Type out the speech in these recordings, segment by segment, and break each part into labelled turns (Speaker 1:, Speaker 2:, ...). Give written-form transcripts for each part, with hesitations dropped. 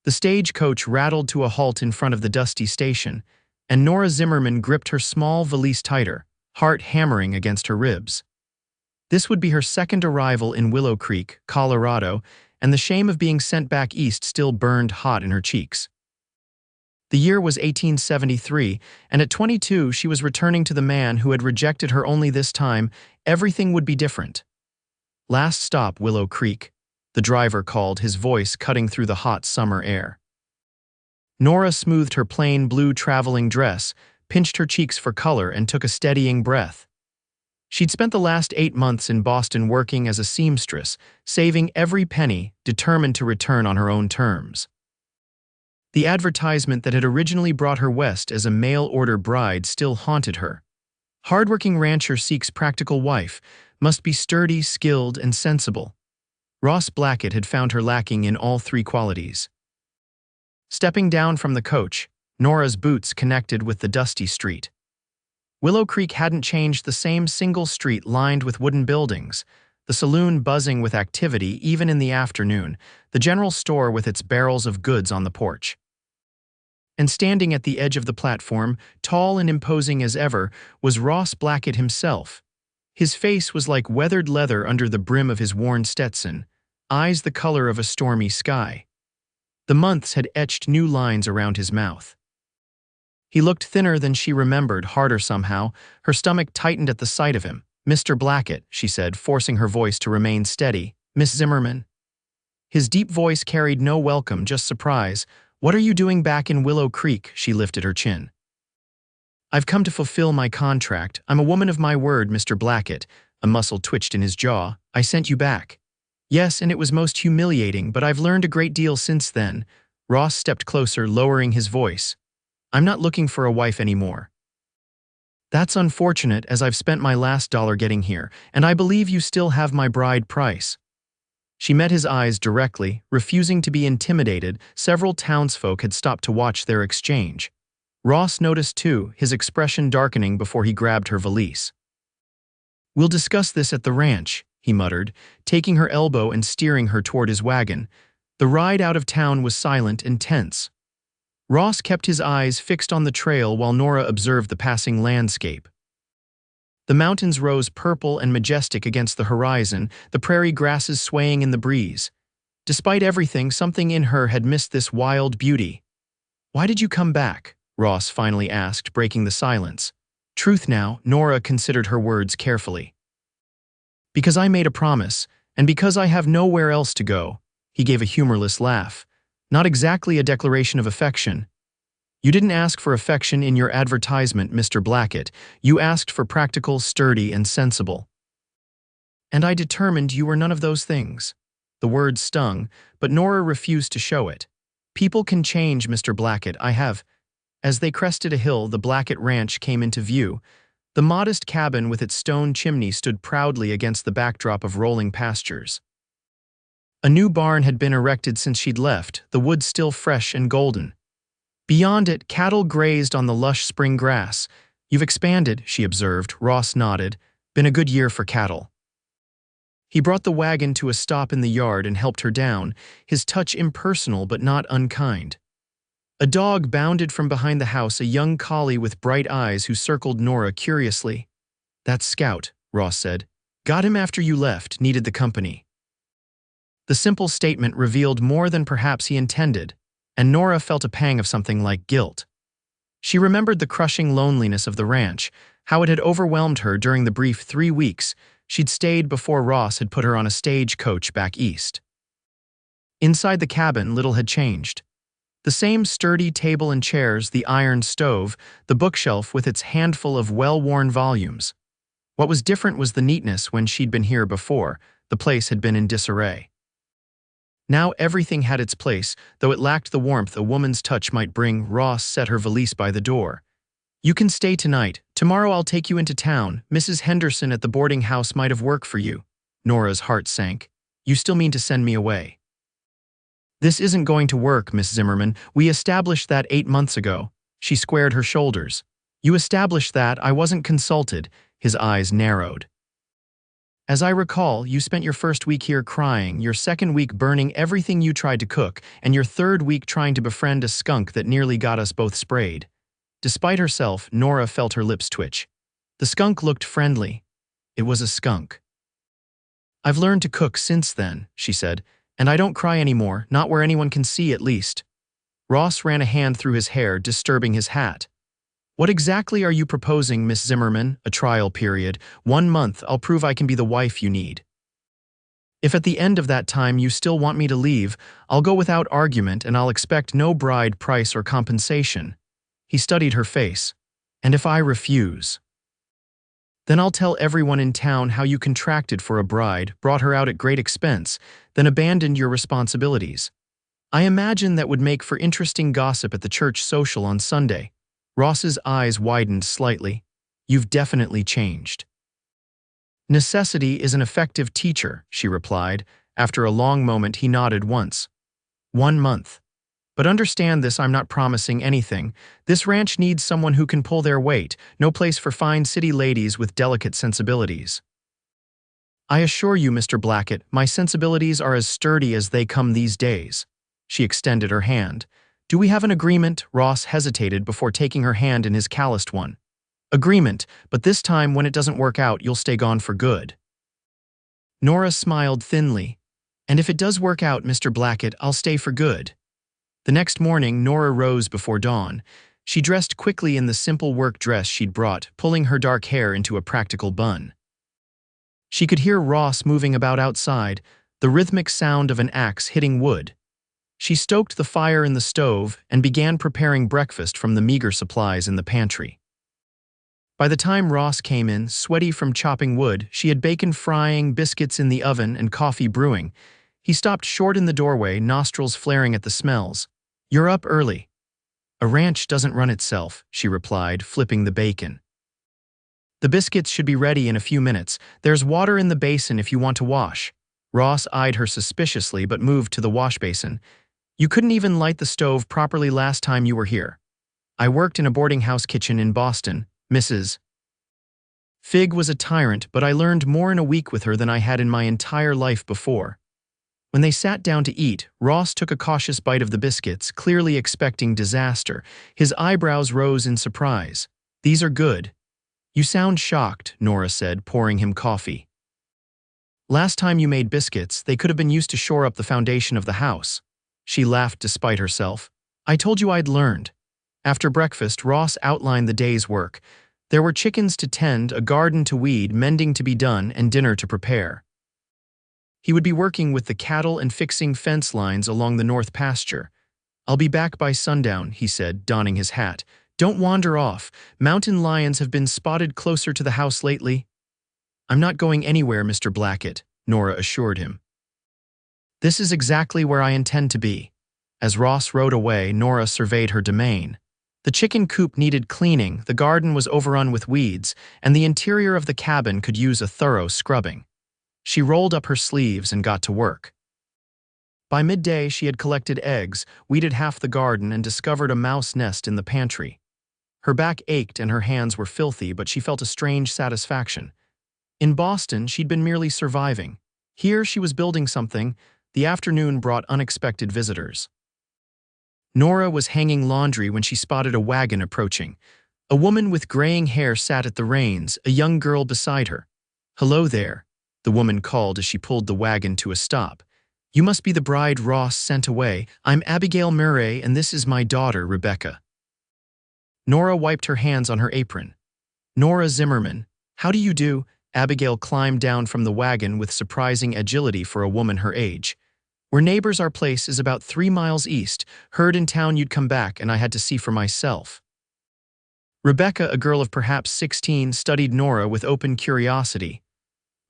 Speaker 1: The stagecoach rattled to a halt in front of the dusty station, and Nora Zimmerman gripped her small valise tighter, heart hammering against her ribs. This would be her second arrival in Willow Creek, Colorado, and the shame of being sent back east still burned hot in her cheeks. The year was 1873, and at 22 she was returning to the man who had rejected her. Only this time, everything would be different. "Last stop, Willow Creek," the driver called, his voice cutting through the hot summer air. Nora smoothed her plain blue traveling dress, pinched her cheeks for color, and took a steadying breath. She'd spent the last 8 months in Boston working as a seamstress, saving every penny, determined to return on her own terms. The advertisement that had originally brought her west as a mail-order bride still haunted her. Hardworking rancher seeks practical wife, must be sturdy, skilled, and sensible. Ross Blackett had found her lacking in all three qualities. Stepping down from the coach, Nora's boots connected with the dusty street. Willow Creek hadn't changed. The same single street lined with wooden buildings, the saloon buzzing with activity even in the afternoon, the general store with its barrels of goods on the porch. And standing at the edge of the platform, tall and imposing as ever, was Ross Blackett himself. His face was like weathered leather under the brim of his worn Stetson, eyes the color of a stormy sky. The months had etched new lines around his mouth. He looked thinner than she remembered, harder somehow. Her stomach tightened at the sight of him. "Mr. Blackett," she said, forcing her voice to remain steady. "Miss Zimmerman." His deep voice carried no welcome, just surprise. "What are you doing back in Willow Creek?" She lifted her chin. "I've come to fulfill my contract. I'm a woman of my word, Mr. Blackett." A muscle twitched in his jaw. "I sent you back." "Yes, and it was most humiliating, but I've learned a great deal since then." Ross stepped closer, lowering his voice. "I'm not looking for a wife anymore." "That's unfortunate, as I've spent my last dollar getting here, and I believe you still have my bride price." She met his eyes directly, refusing to be intimidated. Several townsfolk had stopped to watch their exchange. Ross noticed too, his expression darkening before he grabbed her valise. "We'll discuss this at the ranch," he muttered, taking her elbow and steering her toward his wagon. The ride out of town was silent and tense. Ross kept his eyes fixed on the trail while Nora observed the passing landscape. The mountains rose purple and majestic against the horizon, the prairie grasses swaying in the breeze. Despite everything, something in her had missed this wild beauty. "Why did you come back?" Ross finally asked, breaking the silence. "Truth now," Nora considered her words carefully. "Because I made a promise, and because I have nowhere else to go." He gave a humorless laugh. "Not exactly a declaration of affection." "You didn't ask for affection in your advertisement, Mr. Blackett. You asked for practical, sturdy, and sensible. And I determined you were none of those things." The words stung, but Nora refused to show it. "People can change, Mr. Blackett. I have." As they crested a hill, the Blackett Ranch came into view. The modest cabin with its stone chimney stood proudly against the backdrop of rolling pastures. A new barn had been erected since she'd left, the wood still fresh and golden. Beyond it, cattle grazed on the lush spring grass. "You've expanded," she observed. Ross nodded. "Been a good year for cattle." He brought the wagon to a stop in the yard and helped her down, his touch impersonal but not unkind. A dog bounded from behind the house, a young collie with bright eyes who circled Nora curiously. "That's Scout," Ross said. "Got him after you left, needed the company." The simple statement revealed more than perhaps he intended, and Nora felt a pang of something like guilt. She remembered the crushing loneliness of the ranch, how it had overwhelmed her during the brief 3 weeks she'd stayed before Ross had put her on a stagecoach back east. Inside the cabin, little had changed. The same sturdy table and chairs, the iron stove, the bookshelf with its handful of well-worn volumes. What was different was the neatness. When she'd been here before, the place had been in disarray. Now everything had its place, though it lacked the warmth a woman's touch might bring. Ross set her valise by the door. "You can stay tonight. Tomorrow I'll take you into town. Mrs. Henderson at the boarding house might have work for you." Nora's heart sank. "You still mean to send me away?" "This isn't going to work, Miss Zimmerman. We established that 8 months ago." She squared her shoulders. "You established that. I wasn't consulted." His eyes narrowed. As I recall, you spent your first week here crying, your second week burning everything you tried to cook, and your third week trying to befriend a skunk that nearly got us both sprayed. Despite herself, Nora felt her lips twitch. The skunk looked friendly. It was a skunk. I've learned to cook since then, she said, and I don't cry anymore, not where anyone can see at least. Ross ran a hand through his hair, disturbing his hat. What exactly are you proposing, Miss Zimmerman? A trial period. 1 month, I'll prove I can be the wife you need. If at the end of that time you still want me to leave, I'll go without argument and I'll expect no bride price or compensation. He studied her face. And if I refuse? Then I'll tell everyone in town how you contracted for a bride, brought her out at great expense, then abandoned your responsibilities. I imagine that would make for interesting gossip at the church social on Sunday. Ross's eyes widened slightly. You've definitely changed. Necessity is an effective teacher, she replied. After a long moment, he nodded once. 1 month. But understand this, I'm not promising anything. This ranch needs someone who can pull their weight, no place for fine city ladies with delicate sensibilities. I assure you, Mr. Blackett, my sensibilities are as sturdy as they come these days. She extended her hand. Do we have an agreement? Ross hesitated before taking her hand in his calloused one. Agreement, but this time when it doesn't work out, you'll stay gone for good. Nora smiled thinly. And if it does work out, Mr. Blackett, I'll stay for good. The next morning, Nora rose before dawn. She dressed quickly in the simple work dress she'd brought, pulling her dark hair into a practical bun. She could hear Ross moving about outside, the rhythmic sound of an axe hitting wood. She stoked the fire in the stove and began preparing breakfast from the meager supplies in the pantry. By the time Ross came in, sweaty from chopping wood, she had bacon frying, biscuits in the oven, and coffee brewing. He stopped short in the doorway, nostrils flaring at the smells. You're up early. A ranch doesn't run itself, she replied, flipping the bacon. The biscuits should be ready in a few minutes. There's water in the basin if you want to wash. Ross eyed her suspiciously but moved to the wash basin. You couldn't even light the stove properly last time you were here. I worked in a boarding house kitchen in Boston, Mrs. Fig was a tyrant, but I learned more in a week with her than I had in my entire life before. When they sat down to eat, Ross took a cautious bite of the biscuits, clearly expecting disaster. His eyebrows rose in surprise. These are good. You sound shocked, Nora said, pouring him coffee. Last time you made biscuits, they could have been used to shore up the foundation of the house. She laughed despite herself. I told you I'd learned. After breakfast, Ross outlined the day's work. There were chickens to tend, a garden to weed, mending to be done, and dinner to prepare. He would be working with the cattle and fixing fence lines along the north pasture. I'll be back by sundown, he said, donning his hat. Don't wander off. Mountain lions have been spotted closer to the house lately. I'm not going anywhere, Mr. Blackett, Nora assured him. This is exactly where I intend to be. As Ross rode away, Nora surveyed her domain. The chicken coop needed cleaning, the garden was overrun with weeds, and the interior of the cabin could use a thorough scrubbing. She rolled up her sleeves and got to work. By midday, she had collected eggs, weeded half the garden, and discovered a mouse nest in the pantry. Her back ached and her hands were filthy, but she felt a strange satisfaction. In Boston, she'd been merely surviving. Here, she was building something. The afternoon brought unexpected visitors. Nora was hanging laundry when she spotted a wagon approaching. A woman with graying hair sat at the reins, a young girl beside her. Hello there, the woman called as she pulled the wagon to a stop. You must be the bride Ross sent away. I'm Abigail Murray, and this is my daughter, Rebecca. Nora wiped her hands on her apron. Nora Zimmerman, how do you do? Abigail climbed down from the wagon with surprising agility for a woman her age. We're neighbors. Our place is about 3 miles east. Heard in town you'd come back, and I had to see for myself. Rebecca, a girl of perhaps 16, studied Nora with open curiosity.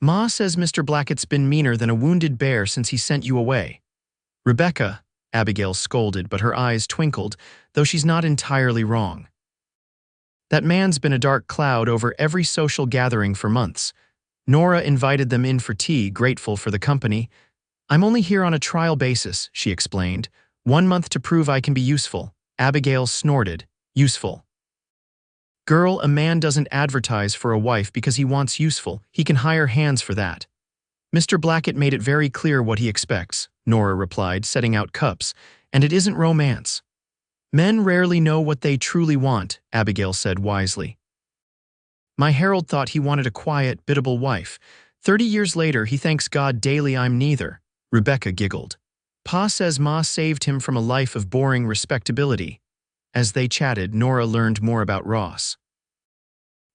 Speaker 1: Ma says Mr. Blackett's been meaner than a wounded bear since he sent you away. Rebecca, Abigail scolded, but her eyes twinkled, though she's not entirely wrong. That man's been a dark cloud over every social gathering for months. Nora invited them in for tea, grateful for the company. I'm only here on a trial basis, she explained. 1 month to prove I can be useful. Abigail snorted. Useful. Girl, a man doesn't advertise for a wife because he wants useful. He can hire hands for that. Mr. Blackett made it very clear what he expects, Nora replied, setting out cups, and it isn't romance. Men rarely know what they truly want, Abigail said wisely. My Harold thought he wanted a quiet, biddable wife. 30 years later, he thanks God daily I'm neither, Rebecca giggled. Pa says Ma saved him from a life of boring respectability. As they chatted, Nora learned more about Ross.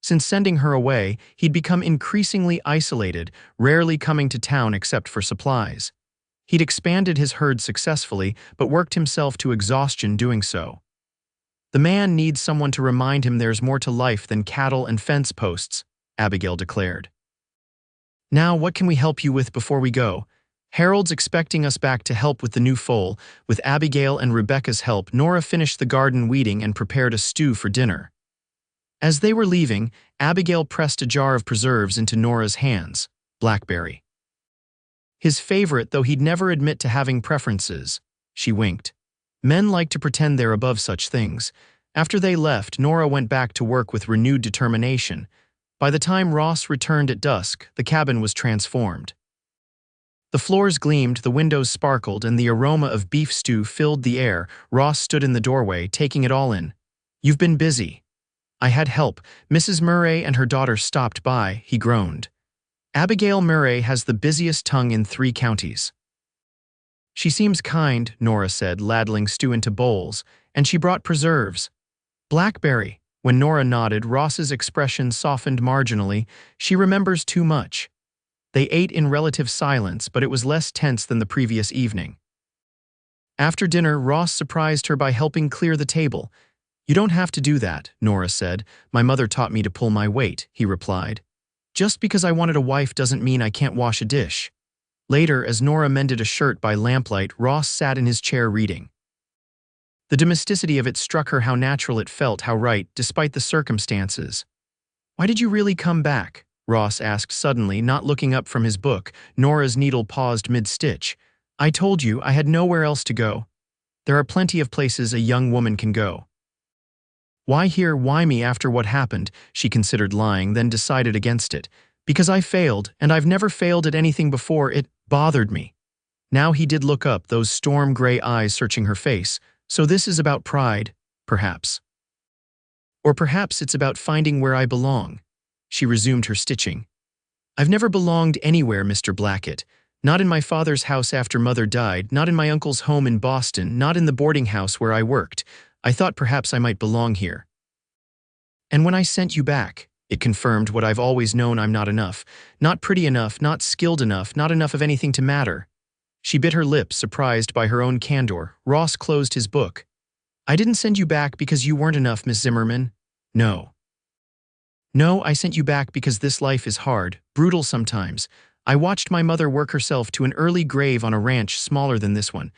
Speaker 1: Since sending her away, he'd become increasingly isolated, rarely coming to town except for supplies. He'd expanded his herd successfully, but worked himself to exhaustion doing so. The man needs someone to remind him there's more to life than cattle and fence posts, Abigail declared. Now, what can we help you with before we go? Harold's expecting us back to help with the new foal. With Abigail and Rebecca's help, Nora finished the garden weeding and prepared a stew for dinner. As they were leaving, Abigail pressed a jar of preserves into Nora's hands, blackberry. His favorite, though he'd never admit to having preferences. She winked. Men like to pretend they're above such things. After they left, Nora went back to work with renewed determination. By the time Ross returned at dusk, the cabin was transformed. The floors gleamed, the windows sparkled, and the aroma of beef stew filled the air. Ross stood in the doorway, taking it all in. You've been busy. I had help. Mrs. Murray and her daughter stopped by, he groaned. Abigail Murray has the busiest tongue in 3 counties. She seems kind, Nora said, ladling stew into bowls, and she brought preserves. Blackberry. When Nora nodded, Ross's expression softened marginally. She remembers too much. They ate in relative silence, but it was less tense than the previous evening. After dinner, Ross surprised her by helping clear the table. You don't have to do that, Nora said. My mother taught me to pull my weight, he replied. Just because I wanted a wife doesn't mean I can't wash a dish. Later, as Nora mended a shirt by lamplight, Ross sat in his chair reading. The domesticity of it struck her, how natural it felt, how right, despite the circumstances. Why did you really come back? Ross asked suddenly, not looking up from his book. Nora's needle paused mid-stitch. I told you I had nowhere else to go. There are plenty of places a young woman can go. Why here, why me after what happened? She considered lying, then decided against it. Because I failed, and I've never failed at anything before. It bothered me. Now he did look up, those storm-gray eyes searching her face. So this is about pride, perhaps. Or perhaps it's about finding where I belong. She resumed her stitching. I've never belonged anywhere, Mr. Blackett. Not in my father's house after Mother died, not in my uncle's home in Boston, not in the boarding house where I worked. I thought perhaps I might belong here. And when I sent you back, it confirmed what I've always known: I'm not enough. Not pretty enough, not skilled enough, not enough of anything to matter. She bit her lip, surprised by her own candor. Ross closed his book. I didn't send you back because you weren't enough, Miss Zimmerman. No. No, I sent you back because this life is hard, brutal sometimes. I watched my mother work herself to an early grave on a ranch smaller than this one.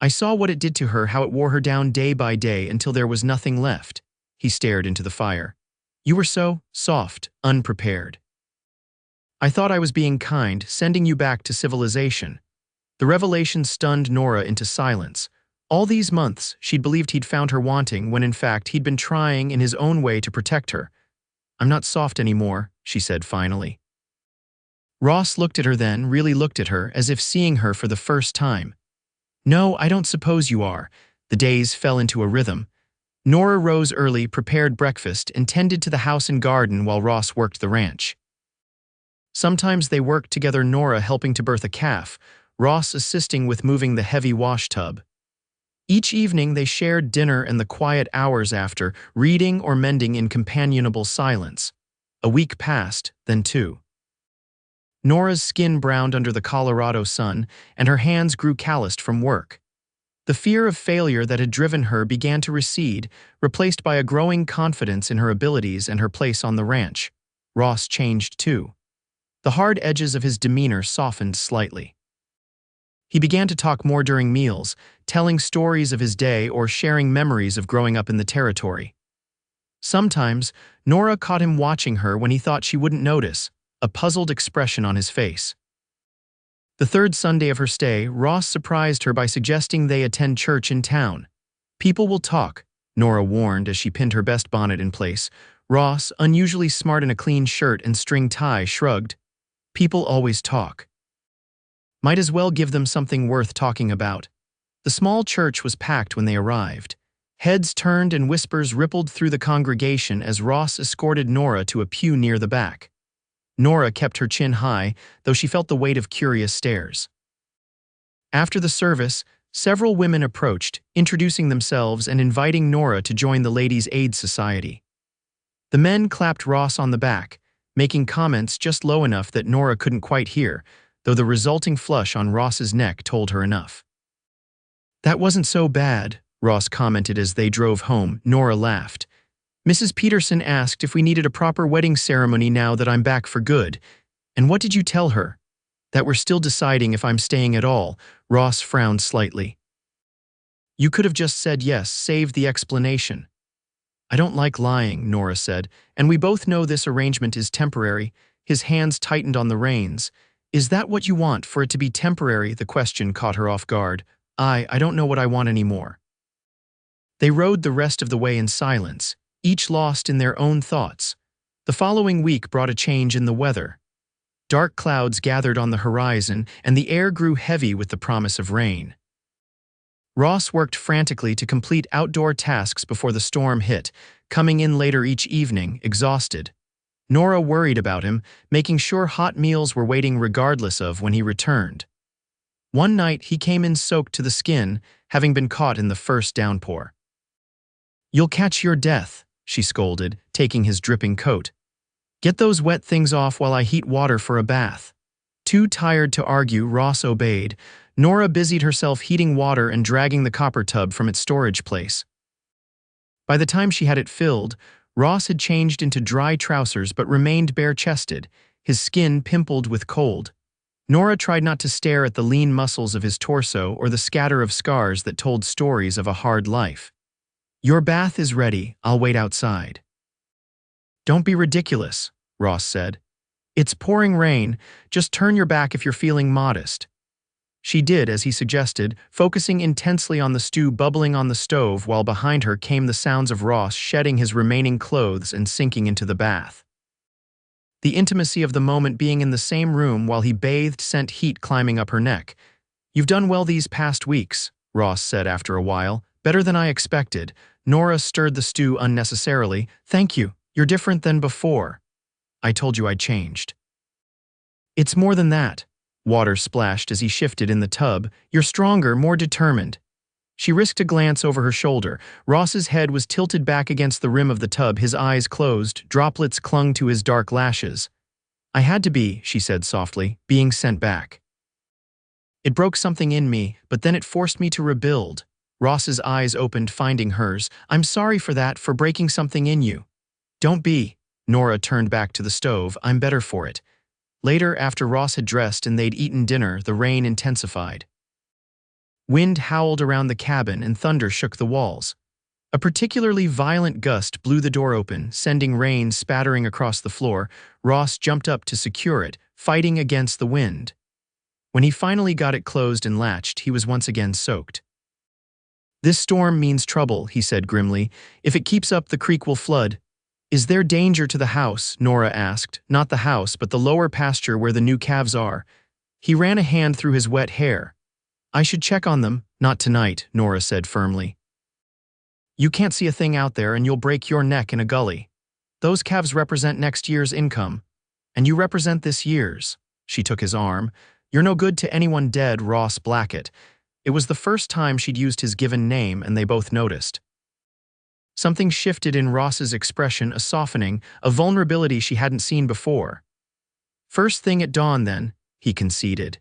Speaker 1: I saw what it did to her, how it wore her down day by day until there was nothing left. He stared into the fire. You were so soft, unprepared. I thought I was being kind, sending you back to civilization. The revelation stunned Nora into silence. All these months, she'd believed he'd found her wanting, when in fact he'd been trying in his own way to protect her. I'm not soft anymore, she said finally. Ross looked at her then, really looked at her, as if seeing her for the first time. No, I don't suppose you are. The days fell into a rhythm. Nora rose early, prepared breakfast, and tended to the house and garden while Ross worked the ranch. Sometimes they worked together, Nora helping to birth a calf, Ross assisting with moving the heavy wash tub. Each evening they shared dinner and the quiet hours after, reading or mending in companionable silence. A week passed, then 2. Nora's skin browned under the Colorado sun, and her hands grew calloused from work. The fear of failure that had driven her began to recede, replaced by a growing confidence in her abilities and her place on the ranch. Ross changed too. The hard edges of his demeanor softened slightly. He began to talk more during meals, telling stories of his day or sharing memories of growing up in the territory. Sometimes, Nora caught him watching her when he thought she wouldn't notice, a puzzled expression on his face. The 3rd Sunday of her stay, Ross surprised her by suggesting they attend church in town. People will talk, Nora warned as she pinned her best bonnet in place. Ross, unusually smart in a clean shirt and string tie, shrugged. People always talk. Might as well give them something worth talking about. The small church was packed when they arrived. Heads turned and whispers rippled through the congregation as Ross escorted Nora to a pew near the back. Nora kept her chin high, though she felt the weight of curious stares. After the service, several women approached, introducing themselves and inviting Nora to join the Ladies' Aid Society. The men clapped Ross on the back, making comments just low enough that Nora couldn't quite hear, though the resulting flush on Ross's neck told her enough. "That wasn't so bad," Ross commented as they drove home. Nora laughed. "Mrs. Peterson asked if we needed a proper wedding ceremony now that I'm back for good. And what did you tell her?" "That we're still deciding if I'm staying at all." Ross frowned slightly. "You could have just said yes, saved the explanation." "I don't like lying," Nora said, "and we both know this arrangement is temporary." His hands tightened on the reins. "Is that what you want, for it to be temporary?" The question caught her off guard. I don't know what I want anymore." They rode the rest of the way in silence, each lost in their own thoughts. The following week brought a change in the weather. Dark clouds gathered on the horizon, and the air grew heavy with the promise of rain. Ross worked frantically to complete outdoor tasks before the storm hit, coming in later each evening, exhausted. Nora worried about him, making sure hot meals were waiting regardless of when he returned. One night, he came in soaked to the skin, having been caught in the first downpour. "You'll catch your death," she scolded, taking his dripping coat. "Get those wet things off while I heat water for a bath." Too tired to argue, Ross obeyed. Nora busied herself heating water and dragging the copper tub from its storage place. By the time she had it filled, Ross had changed into dry trousers but remained bare-chested, his skin pimpled with cold. Nora tried not to stare at the lean muscles of his torso or the scatter of scars that told stories of a hard life. "Your bath is ready, I'll wait outside." "Don't be ridiculous," Ross said. "It's pouring rain, just turn your back if you're feeling modest." She did as he suggested, focusing intensely on the stew bubbling on the stove while behind her came the sounds of Ross shedding his remaining clothes and sinking into the bath. The intimacy of the moment being in the same room while he bathed sent heat climbing up her neck. "You've done well these past weeks," Ross said after a while. "Better than I expected." Nora stirred the stew unnecessarily. "Thank you. You're different than before." "I told you I'd changed." "It's more than that." Water splashed as he shifted in the tub. "You're stronger, more determined." She risked a glance over her shoulder. Ross's head was tilted back against the rim of the tub, his eyes closed, droplets clung to his dark lashes. "I had to be," she said softly, "being sent back. It broke something in me, but then it forced me to rebuild." Ross's eyes opened, finding hers. "I'm sorry for that, for breaking something in you." "Don't be." Nora turned back to the stove. "I'm better for it." Later, after Ross had dressed and they'd eaten dinner, the rain intensified. Wind howled around the cabin and thunder shook the walls. A particularly violent gust blew the door open, sending rain spattering across the floor. Ross jumped up to secure it, fighting against the wind. When he finally got it closed and latched, he was once again soaked. "This storm means trouble," he said grimly. "If it keeps up, the creek will flood." "Is there danger to the house?" Nora asked. "Not the house, but the lower pasture where the new calves are." He ran a hand through his wet hair. "I should check on them." "Not tonight," Nora said firmly. "You can't see a thing out there and you'll break your neck in a gully. Those calves represent next year's income. And you represent this year's." She took his arm. "You're no good to anyone dead, Ross Blackett." It was the first time she'd used his given name, and they both noticed. Something shifted in Ross's expression, a softening, a vulnerability she hadn't seen before. "First thing at dawn, then," he conceded.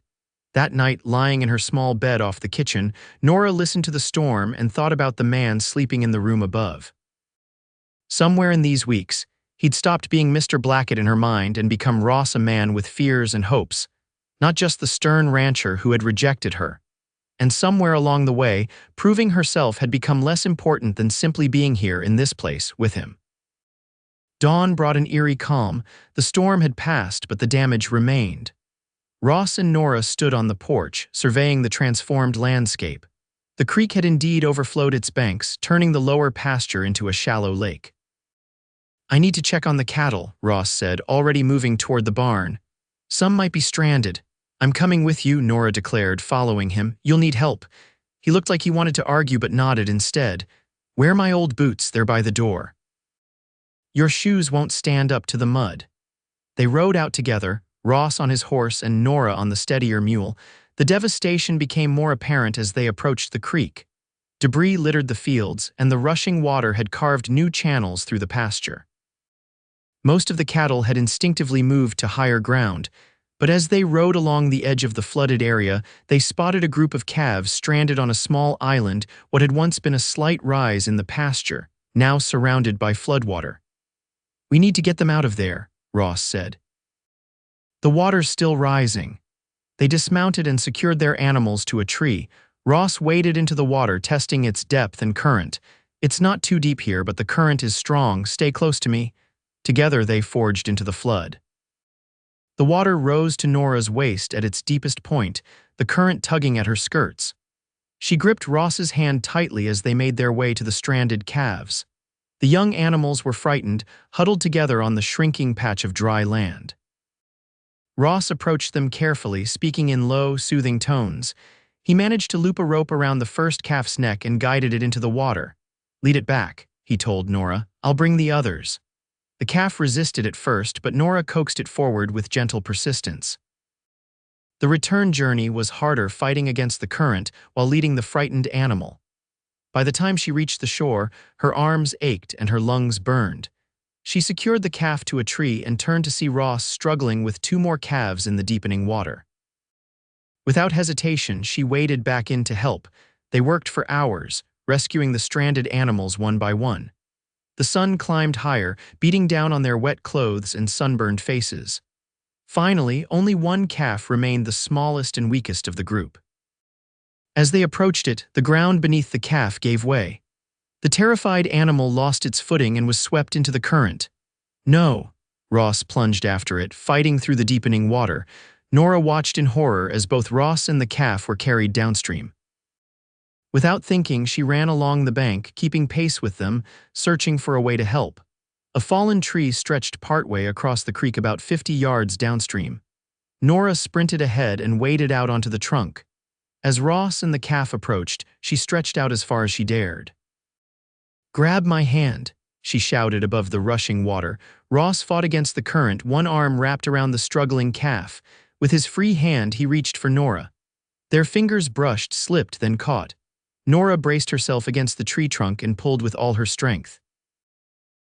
Speaker 1: That night, lying in her small bed off the kitchen, Nora listened to the storm and thought about the man sleeping in the room above. Somewhere in these weeks, he'd stopped being Mr. Blackett in her mind and become Ross, a man with fears and hopes, not just the stern rancher who had rejected her. And somewhere along the way, proving herself had become less important than simply being here in this place with him. Dawn brought an eerie calm. The storm had passed, but the damage remained. Ross and Nora stood on the porch, surveying the transformed landscape. The creek had indeed overflowed its banks, turning the lower pasture into a shallow lake. I need to check on the cattle, Ross said, already moving toward the barn. Some might be stranded. I'm coming with you, Nora declared, following him. You'll need help. He looked like he wanted to argue but nodded instead. Where are my old boots? They're by the door. Your shoes won't stand up to the mud. They rode out together, Ross on his horse and Nora on the steadier mule. The devastation became more apparent as they approached the creek. Debris littered the fields, and the rushing water had carved new channels through the pasture. Most of the cattle had instinctively moved to higher ground, but as they rode along the edge of the flooded area, they spotted a group of calves stranded on a small island, what had once been a slight rise in the pasture, now surrounded by floodwater. We need to get them out of there, Ross said. The water's still rising. They dismounted and secured their animals to a tree. Ross waded into the water, testing its depth and current. It's not too deep here, but the current is strong. Stay close to me. Together they forged into the flood. The water rose to Nora's waist at its deepest point, the current tugging at her skirts. She gripped Ross's hand tightly as they made their way to the stranded calves. The young animals were frightened, huddled together on the shrinking patch of dry land. Ross approached them carefully, speaking in low, soothing tones. He managed to loop a rope around the first calf's neck and guided it into the water. Lead it back, he told Nora. I'll bring the others. The calf resisted at first, but Nora coaxed it forward with gentle persistence. The return journey was harder, fighting against the current while leading the frightened animal. By the time she reached the shore, her arms ached and her lungs burned. She secured the calf to a tree and turned to see Ross struggling with two more calves in the deepening water. Without hesitation, she waded back in to help. They worked for hours, rescuing the stranded animals one by one. The sun climbed higher, beating down on their wet clothes and sunburned faces. Finally, only one calf remained the smallest and weakest of the group. As they approached it, the ground beneath the calf gave way. The terrified animal lost its footing and was swept into the current. No, Ross plunged after it, fighting through the deepening water. Nora watched in horror as both Ross and the calf were carried downstream. Without thinking, she ran along the bank, keeping pace with them, searching for a way to help. A fallen tree stretched partway across the creek about 50 yards downstream. Nora sprinted ahead and waded out onto the trunk. As Ross and the calf approached, she stretched out as far as she dared. Grab my hand, she shouted above the rushing water. Ross fought against the current, one arm wrapped around the struggling calf. With his free hand, he reached for Nora. Their fingers brushed, slipped, then caught. Nora braced herself against the tree trunk and pulled with all her strength.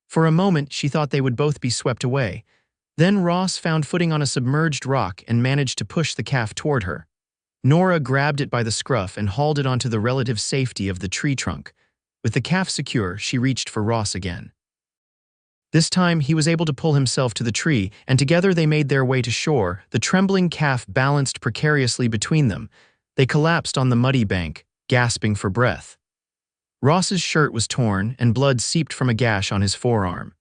Speaker 1: For a moment, she thought they would both be swept away. Then Ross found footing on a submerged rock and managed to push the calf toward her. Nora grabbed it by the scruff and hauled it onto the relative safety of the tree trunk. With the calf secure, she reached for Ross again. This time, he was able to pull himself to the tree, and together they made their way to shore. The trembling calf balanced precariously between them. They collapsed on the muddy bank, gasping for breath. Ross's shirt was torn, and blood seeped from a gash on his forearm.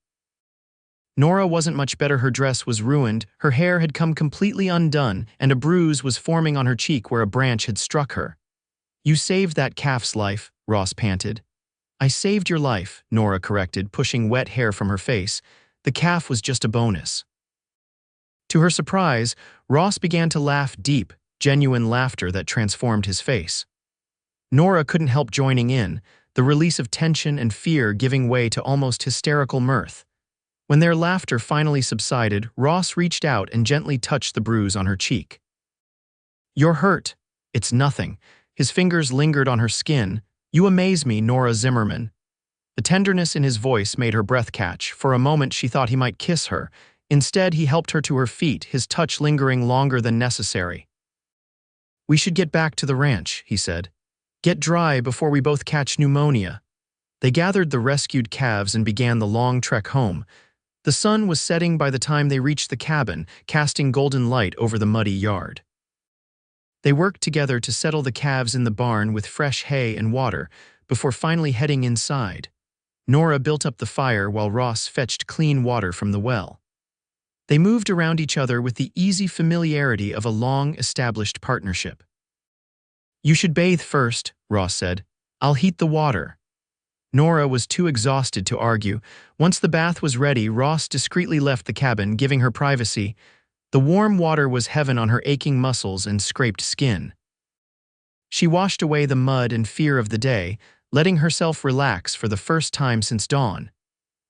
Speaker 1: Nora wasn't much better. Her dress was ruined, her hair had come completely undone, and a bruise was forming on her cheek where a branch had struck her. You saved that calf's life, Ross panted. I saved your life, Nora corrected, pushing wet hair from her face. The calf was just a bonus. To her surprise, Ross began to laugh deep, genuine laughter that transformed his face. Nora couldn't help joining in, the release of tension and fear giving way to almost hysterical mirth. When their laughter finally subsided, Ross reached out and gently touched the bruise on her cheek. You're hurt. It's nothing. His fingers lingered on her skin. You amaze me, Nora Zimmerman. The tenderness in his voice made her breath catch. For a moment she thought he might kiss her. Instead, he helped her to her feet, his touch lingering longer than necessary. We should get back to the ranch, he said. Get dry before we both catch pneumonia. They gathered the rescued calves and began the long trek home. The sun was setting by the time they reached the cabin, casting golden light over the muddy yard. They worked together to settle the calves in the barn with fresh hay and water before finally heading inside. Nora built up the fire while Ross fetched clean water from the well. They moved around each other with the easy familiarity of a long-established partnership. You should bathe first, Ross said. I'll heat the water. Nora was too exhausted to argue. Once the bath was ready, Ross discreetly left the cabin, giving her privacy. The warm water was heaven on her aching muscles and scraped skin. She washed away the mud and fear of the day, letting herself relax for the first time since dawn.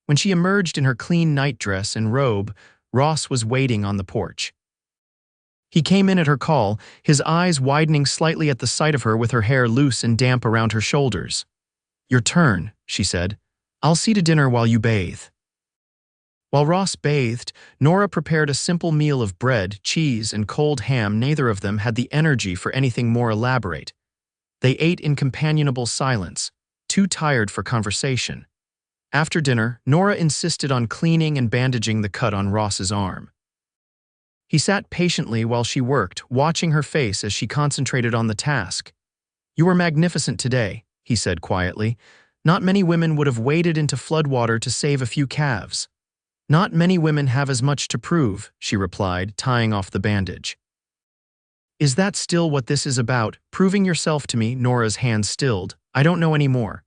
Speaker 1: When she emerged in her clean nightdress and robe, Ross was waiting on the porch. He came in at her call, his eyes widening slightly at the sight of her with her hair loose and damp around her shoulders. "Your turn," she said. "I'll see to dinner while you bathe." While Ross bathed, Nora prepared a simple meal of bread, cheese, and cold ham. Neither of them had the energy for anything more elaborate. They ate in companionable silence, too tired for conversation. After dinner, Nora insisted on cleaning and bandaging the cut on Ross's arm. He sat patiently while she worked, watching her face as she concentrated on the task. "You were magnificent today," he said quietly. "Not many women would have waded into floodwater to save a few calves." "Not many women have as much to prove," she replied, tying off the bandage. "Is that still what this is about, proving yourself to me?" Nora's hands stilled. "I don't know any more."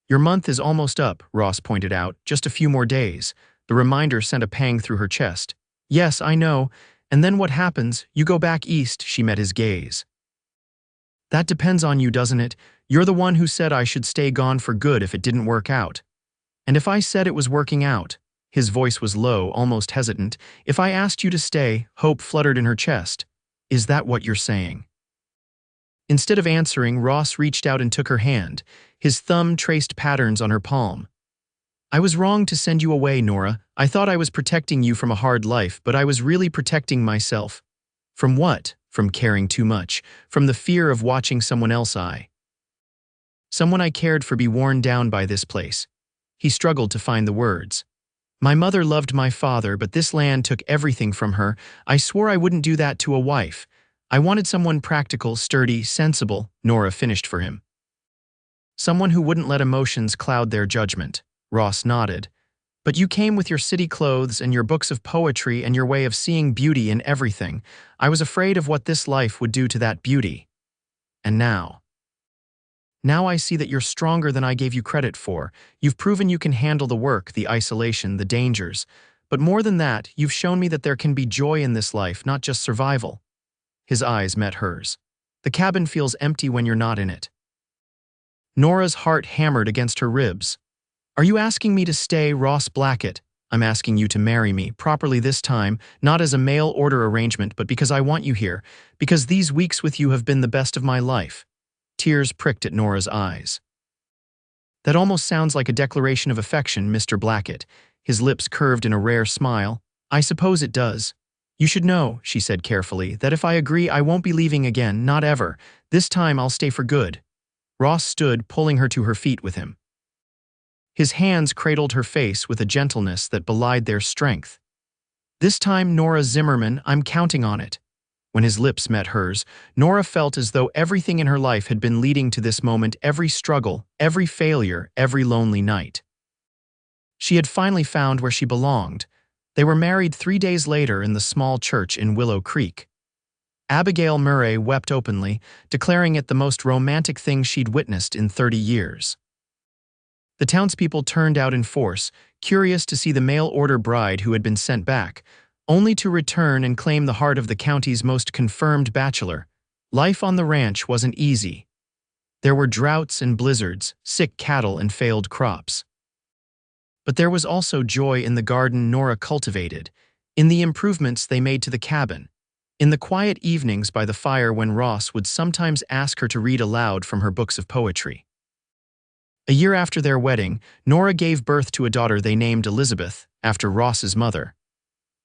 Speaker 1: "Your month is almost up," Ross pointed out. "Just a few more days." The reminder sent a pang through her chest. "Yes, I know. And then what happens? You go back east." She met his gaze. "That depends on you, doesn't it? You're the one who said I should stay gone for good if it didn't work out." "And if I said it was working out?" His voice was low, almost hesitant. "If I asked you to stay," hope fluttered in her chest. "Is that what you're saying?" Instead of answering, Ross reached out and took her hand. His thumb traced patterns on her palm. "I was wrong to send you away, Nora. I thought I was protecting you from a hard life, but I was really protecting myself." "From what?" "From caring too much. From the fear of watching someone else someone I cared for be worn down by this place." He struggled to find the words. "My mother loved my father, but this land took everything from her. I swore I wouldn't do that to a wife. I wanted someone practical, sturdy, sensible," Nora finished for him. "Someone who wouldn't let emotions cloud their judgment." Ross nodded. "But you came with your city clothes and your books of poetry and your way of seeing beauty in everything. I was afraid of what this life would do to that beauty. And now I see that you're stronger than I gave you credit for. You've proven you can handle the work, the isolation, the dangers. But more than that, you've shown me that there can be joy in this life, not just survival." His eyes met hers. "The cabin feels empty when you're not in it." Nora's heart hammered against her ribs. "Are you asking me to stay, Ross Blackett?" "I'm asking you to marry me, properly this time, not as a mail order arrangement, but because I want you here, because these weeks with you have been the best of my life." Tears pricked at Nora's eyes. "That almost sounds like a declaration of affection, Mr. Blackett." His lips curved in a rare smile. "I suppose it does. You should know," she said carefully, "that if I agree, I won't be leaving again, not ever. This time I'll stay for good." Ross stood, pulling her to her feet with him. His hands cradled her face with a gentleness that belied their strength. "This time, Nora Zimmerman, I'm counting on it." When his lips met hers, Nora felt as though everything in her life had been leading to this moment, every struggle, every failure, every lonely night. She had finally found where she belonged. They were married 3 days later in the small church in Willow Creek. Abigail Murray wept openly, declaring it the most romantic thing she'd witnessed in 30 years. The townspeople turned out in force, curious to see the mail-order bride who had been sent back, only to return and claim the heart of the county's most confirmed bachelor. Life on the ranch wasn't easy. There were droughts and blizzards, sick cattle and failed crops. But there was also joy in the garden Nora cultivated, in the improvements they made to the cabin, in the quiet evenings by the fire when Ross would sometimes ask her to read aloud from her books of poetry. A year after their wedding, Nora gave birth to a daughter they named Elizabeth, after Ross's mother.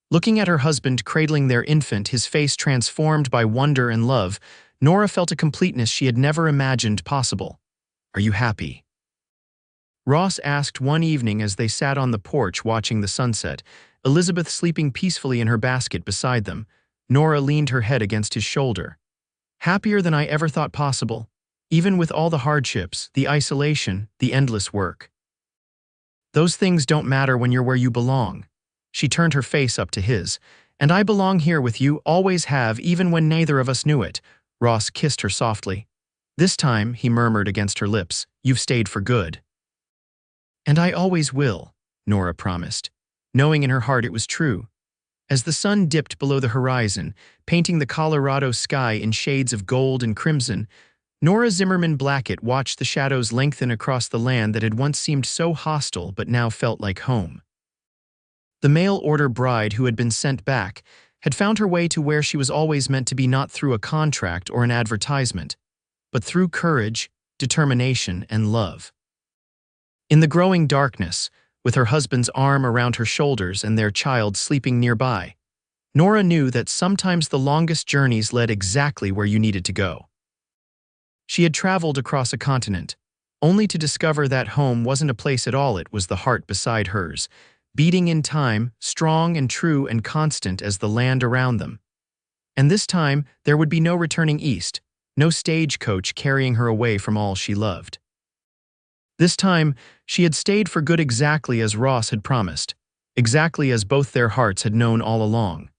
Speaker 1: Looking at her husband cradling their infant, his face transformed by wonder and love, Nora felt a completeness she had never imagined possible. "Are you happy?" Ross asked one evening as they sat on the porch watching the sunset, Elizabeth sleeping peacefully in her basket beside them. Nora leaned her head against his shoulder. "Happier than I ever thought possible, even with all the hardships, the isolation, the endless work. Those things don't matter when you're where you belong." She turned her face up to his. "And I belong here with you, always have, even when neither of us knew it." Ross kissed her softly. "This time," he murmured against her lips, "you've stayed for good." "And I always will," Nora promised, knowing in her heart it was true. As the sun dipped below the horizon, painting the Colorado sky in shades of gold and crimson, Nora Zimmerman Blackett watched the shadows lengthen across the land that had once seemed so hostile but now felt like home. The mail-order bride who had been sent back had found her way to where she was always meant to be, not through a contract or an advertisement, but through courage, determination, and love. In the growing darkness, with her husband's arm around her shoulders and their child sleeping nearby, Nora knew that sometimes the longest journeys led exactly where you needed to go. She had traveled across a continent, only to discover that home wasn't a place at all. It was the heart beside hers, beating in time, strong and true and constant as the land around them. And this time, there would be no returning east, no stagecoach carrying her away from all she loved. This time, she had stayed for good, exactly as Ross had promised, exactly as both their hearts had known all along.